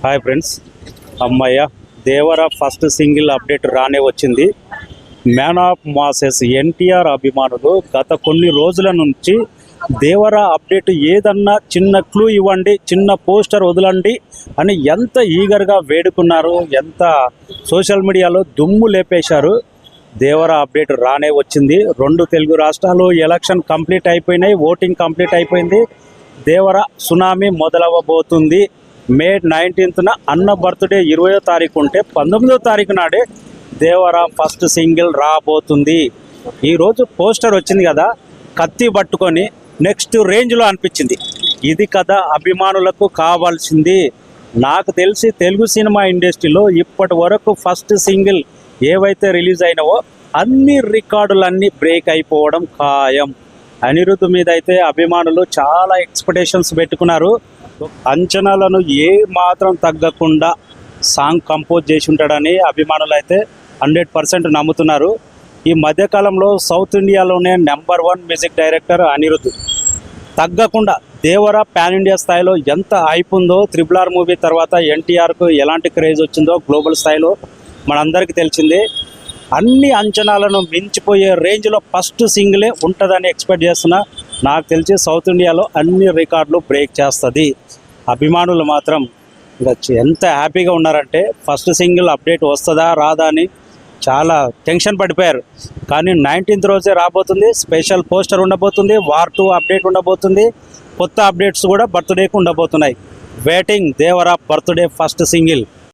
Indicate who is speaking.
Speaker 1: Hi friends, అమ్మయ్య దేవర first single update రానే వచ్చింది. మ్యాన్ ఆఫ్ మాసెస్ ఎన్టీఆర్ అభిమానులు గత కొన్ని రోజుల నుంచి దేవర అప్డేట్ ఏదన్నా చిన్న క్లూ ఇవ్వండి, చిన్న పోస్టర్ వదలండి అని ఎంత ఈగర్గా వేడుకున్నారు, ఎంత సోషల్ మీడియాలో దుమ్ము లేపేశారు. దేవర అప్డేట్ రానే వచ్చింది. 2 తెలుగు రాష్ట్రాలు ఎలక్షన్ కంప్లీట్ అయిపోయినాయి, ఓటింగ్ కంప్లీట్ అయిపోయింది. దేవర సునామీ మొదలవ్వబోతుంది. మే 19న అన్న బర్త్డే 20వ తారీఖు ఉంటే 19వ తారీఖు నాడే దేవర ఫస్ట్ సింగిల్ రాబోతుంది. ఈరోజు పోస్టర్ వచ్చింది కదా, కత్తి పట్టుకొని నెక్స్ట్ రేంజ్లో అనిపించింది. ఇది కదా అభిమానులకు కావాల్సింది. నాకు తెలిసి తెలుగు సినిమా ఇండస్ట్రీలో ఇప్పటి వరకు ఫస్ట్ సింగిల్ ఏవైతే రిలీజ్ అయినావో అన్ని రికార్డులన్నీ బ్రేక్ అయిపోవడం ఖాయం. అనిరుద్ధ్ మీద అయితే అభిమానులు చాలా ఎక్స్పెక్టేషన్స్ పెట్టుకున్నారు. అంచనాలను ఏ మాత్రం తగ్గకుండా సాంగ్ కంపోజ్ చేసి ఉంటాడని అభిమానులు అయితే 100% నమ్ముతున్నారు. ఈ మధ్యకాలంలో సౌత్ ఇండియాలోనే నెంబర్ 1 మ్యూజిక్ డైరెక్టర్ అనిరుద్ధ్. తగ్గకుండా దేవర పాన్ ఇండియా స్థాయిలో ఎంత హైప్ ఉందో, RRR మూవీ తర్వాత ఎన్టీఆర్కు ఎలాంటి క్రేజ్ వచ్చిందో గ్లోబల్ స్థాయిలో మనందరికీ తెలిసిందే. అన్ని అంచనాలను మించిపోయే రేంజ్లో ఫస్ట్ సింగిలే ఉంటుందని ఎక్స్పెక్ట్ చేస్తున్నా. నాకు తెలిసి సౌత్ ఇండియాలో అన్ని రికార్డులు బ్రేక్ చేస్తుంది. అభిమానులు మాత్రం ఎంత హ్యాపీగా ఉన్నారంటే ఫస్ట్ సింగిల్ అప్డేట్ వస్తుందా రాదా అని చాలా టెన్షన్ పడిపోయారు. కానీ 19th రోజే రాబోతుంది. స్పెషల్ పోస్టర్ ఉండబోతుంది, వార్ 2 అప్డేట్ ఉండబోతుంది, కొత్త అప్డేట్స్ కూడా బర్త్డేకి ఉండబోతున్నాయి. వెయిటింగ్ దేవర బర్త్డే ఫస్ట్ సింగిల్.